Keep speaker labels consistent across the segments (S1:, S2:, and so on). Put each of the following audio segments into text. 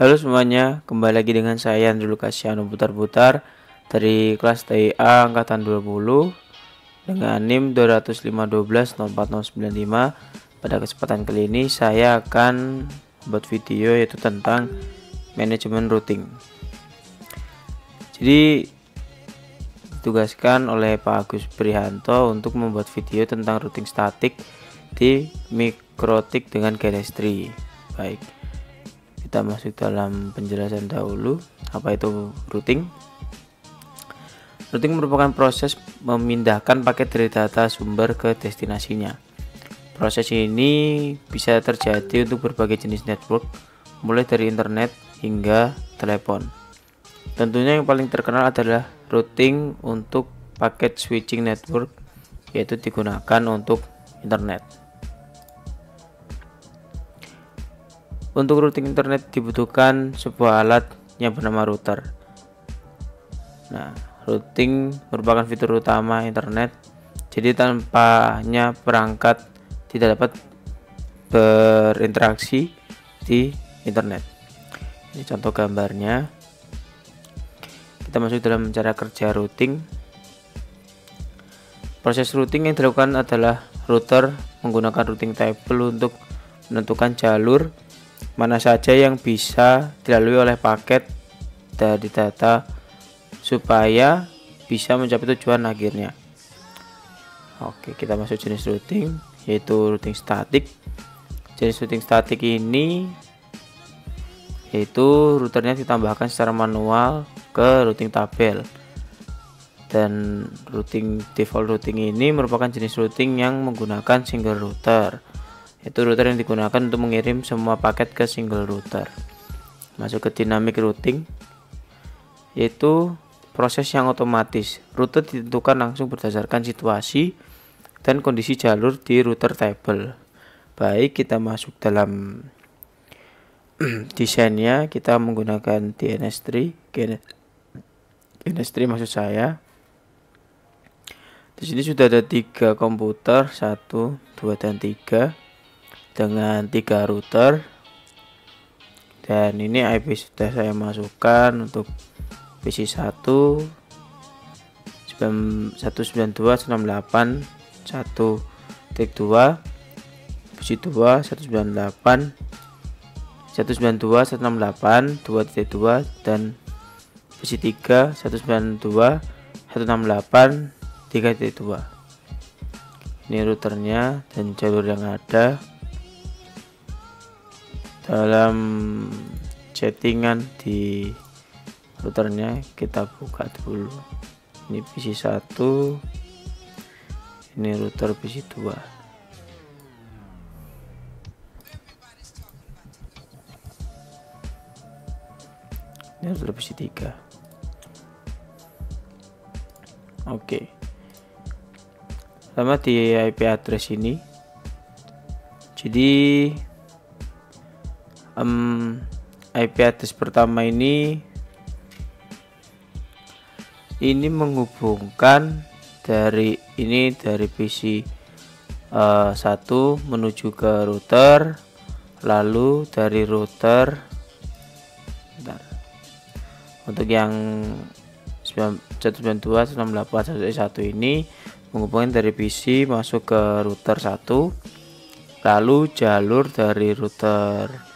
S1: Halo semuanya, kembali lagi dengan saya Andrew Lukasiano Putar-Putar dari kelas TIA angkatan 20 dengan NIM 205120495. Pada kesempatan kali ini saya akan buat video yaitu tentang manajemen routing. Jadi ditugaskan oleh Pak Agus Prihanto untuk membuat video tentang routing statik di Mikrotik dengan chemistry. Baik, kita masuk dalam penjelasan dahulu. Apa itu routing? Routing merupakan proses memindahkan paket dari data sumber ke destinasinya. Proses ini bisa terjadi untuk berbagai jenis network, mulai dari internet hingga telepon. Tentunya yang paling terkenal adalah routing untuk paket switching network, yaitu digunakan untuk internet. Untuk routing internet dibutuhkan sebuah alat yang bernama router. Nah, routing merupakan fitur utama internet. Jadi tanpanya perangkat tidak dapat berinteraksi di internet. Ini contoh gambarnya. Kita masuk dalam cara kerja routing. Proses routing yang dilakukan adalah router menggunakan routing table untuk menentukan jalur mana saja yang bisa dilalui oleh paket dari data supaya bisa mencapai tujuan akhirnya. Oke, kita masuk jenis routing, yaitu routing statik. Jenis routing statik ini yaitu routernya ditambahkan secara manual ke routing tabel. Dan default routing ini merupakan jenis routing yang menggunakan single router, yaitu router yang digunakan untuk mengirim semua paket ke single router. Masuk ke dynamic routing, yaitu proses yang otomatis. Rute ditentukan langsung berdasarkan situasi dan kondisi jalur di router table. Baik, kita masuk dalam desainnya. Kita menggunakan DNS3 maksud saya. Di sini sudah ada 3 komputer, 1, 2, dan 3 dengan 3 router. Dan ini IP sudah saya masukkan untuk PC 1 192.168.1.2, PC 2 192.168.2.2, dan PC 3 192.168.3.2. Ini routernya dan jalur yang ada. Dalam settingan di routernya kita buka dulu. Ini PC 1, ini router PC 2. Ini router PC 3. Oke. Sama di IP address ini. Jadi IP address pertama ini menghubungkan dari PC 1 menuju ke router, lalu dari router untuk yang 192.168.1.1 ini menghubungkan dari PC masuk ke router 1, lalu jalur dari router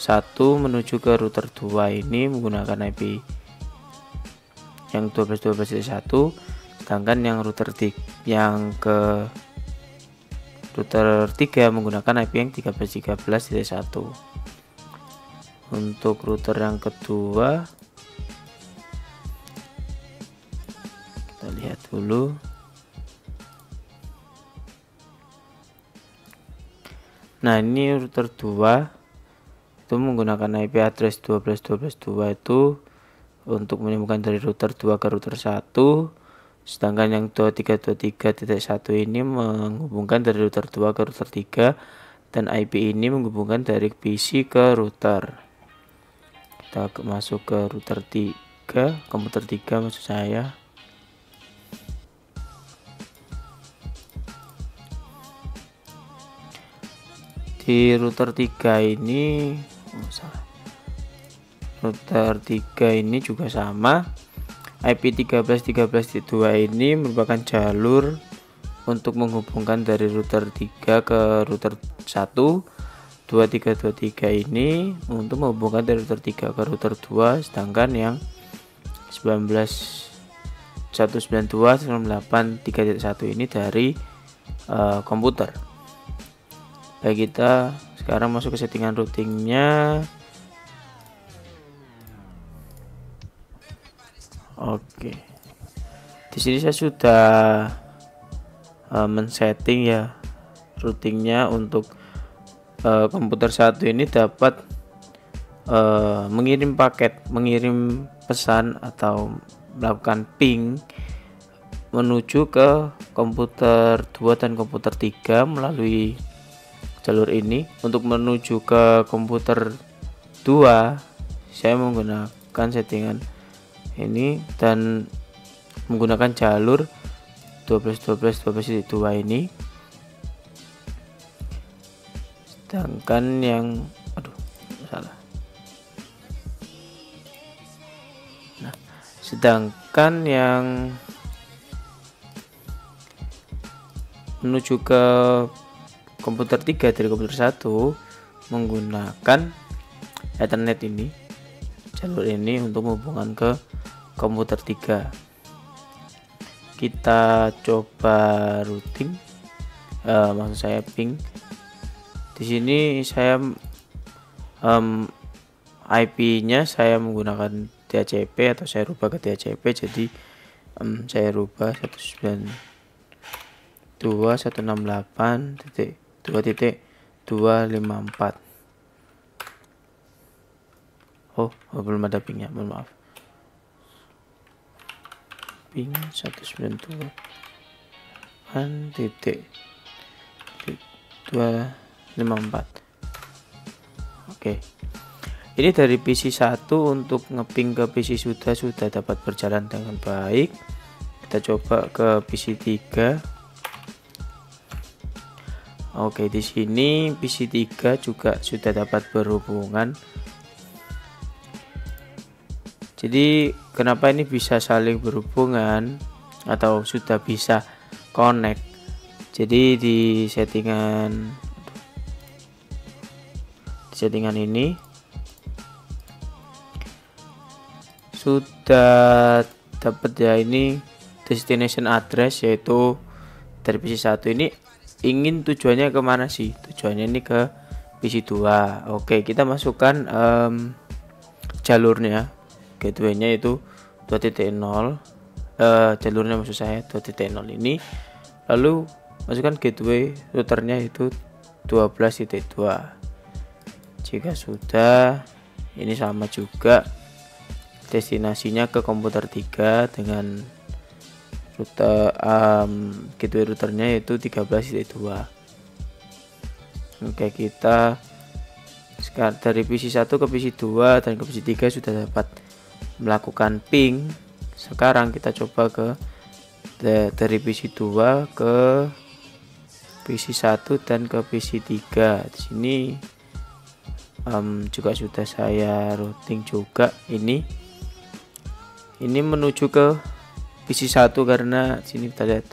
S1: 1 menuju ke router 2 ini menggunakan IP yang 12.12.1, sedangkan yang yang ke router 3 menggunakan IP yang 13.13.1. Untuk router yang kedua kita lihat dulu. Nah, ini router 2 itu menggunakan IP address 12.12.2 itu untuk menyambungkan dari router 2 ke router 1, sedangkan yang 2323.1 ini menghubungkan dari router 2 ke router 3, dan IP ini menghubungkan dari PC ke router. Kita masuk ke router 3, komputer 3 maksud saya. Di router 3 ini router 3 ini juga sama. IP 13.13.2 ini merupakan jalur untuk menghubungkan dari router 3 ke router 1. 2323 ini untuk menghubungkan dari router 3 ke router 2, sedangkan yang 192.168.3.1 ini dari komputer. Baik, kita sekarang masuk ke settingan routingnya. Oke, di sini saya sudah men-setting ya routingnya untuk komputer satu ini dapat mengirim pesan atau melakukan ping menuju ke komputer 2 dan komputer 3 melalui jalur ini. Untuk menuju ke komputer 2 saya menggunakan settingan ini dan menggunakan jalur 12.12.12.2 ini, sedangkan yang sedangkan yang menuju ke komputer 3 dari komputer 1 menggunakan Ethernet ini, jalur ini untuk menghubungkan ke komputer 3. Kita coba routing, maksud saya ping. Di sini saya IP-nya saya menggunakan DHCP atau saya rubah ke DHCP, jadi saya rubah 192.168.2.254. Oh, belum ada pingnya, mohon maaf. Ping 192.254. Oke, ini dari PC 1 untuk ngeping ke PC sudah dapat berjalan dengan baik. Kita coba ke PC 3. Oke, di sini PC 3 juga sudah dapat berhubungan. Jadi kenapa ini bisa saling berhubungan atau sudah bisa connect? Jadi di settingan ini sudah dapat ya, ini destination address, yaitu dari PC 1 ini ingin tujuannya kemana sih? Tujuannya ini ke PC 2. Oke, kita masukkan jalurnya, gateway-nya itu 2.0, jalurnya maksud saya 2.0 ini, lalu masukkan gateway routernya itu 12.2. Jika sudah, ini sama juga destinasinya ke komputer 3 dengan router gateway routernya yaitu 13.2. Oke, kita sekarang dari PC 1 ke PC 2 dan ke PC 3 sudah dapat melakukan ping. Sekarang kita coba ke dari PC 2 ke PC 1 dan ke PC 3. Di sini juga sudah saya routing juga. Ini menuju ke PC 1 karena sini kita lihat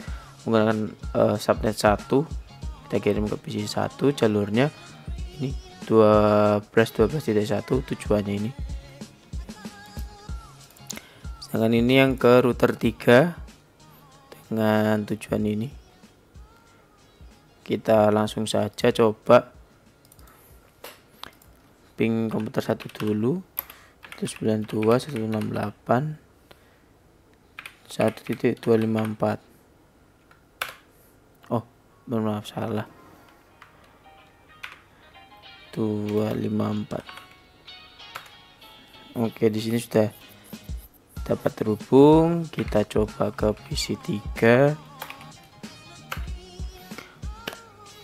S1: menggunakan subnet 1. Kita kirim ke PC 1, jalurnya ini 12.12.1 tujuannya ini. Sedangkan ini yang ke router 3 dengan tujuan ini. Kita langsung saja coba ping komputer 1 dulu, 192.168.1.254. Oh, maaf, salah, 254. Oke, di sini sudah dapat terhubung. Kita coba ke PC 3,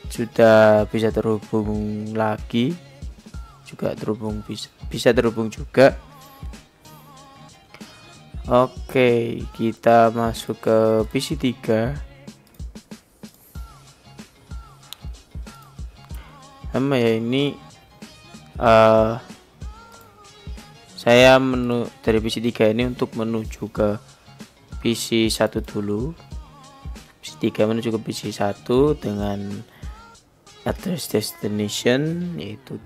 S1: sudah bisa terhubung lagi, juga terhubung, bisa terhubung juga. Oke, kita masuk ke PC 3. Sama ya, ini Saya dari PC 3 ini untuk menuju ke PC 1 dulu. PC 3 menuju ke PC 1 dengan address destination yaitu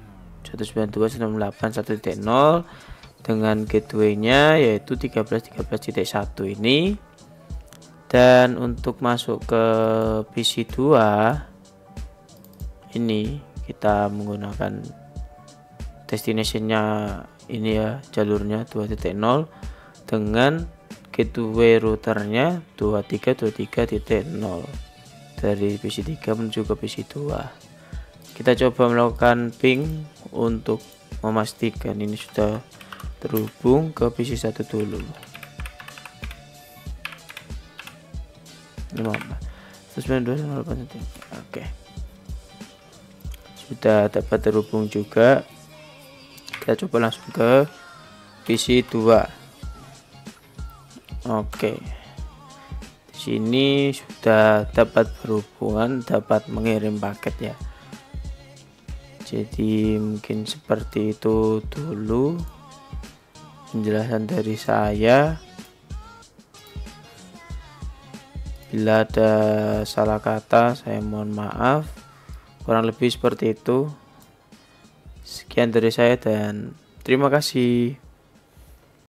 S1: 192.168.1.0 dengan gateway-nya yaitu 13.13.1 ini. Dan untuk masuk ke PC 2 ini kita menggunakan destination-nya ini ya, jalurnya 2.0 dengan gateway routernya 23.23.0 dari PC 3 menuju ke PC 2. Kita coba melakukan ping untuk memastikan ini sudah terhubung ke PC 1 dulu. Oke, sudah dapat terhubung juga. Kita coba langsung ke PC 2. Oke, di sini sudah dapat berhubungan, dapat mengirim paket ya. Jadi mungkin seperti itu dulu penjelasan dari saya. Bila ada salah kata saya mohon maaf, kurang lebih seperti itu. Sekian dari saya dan terima kasih.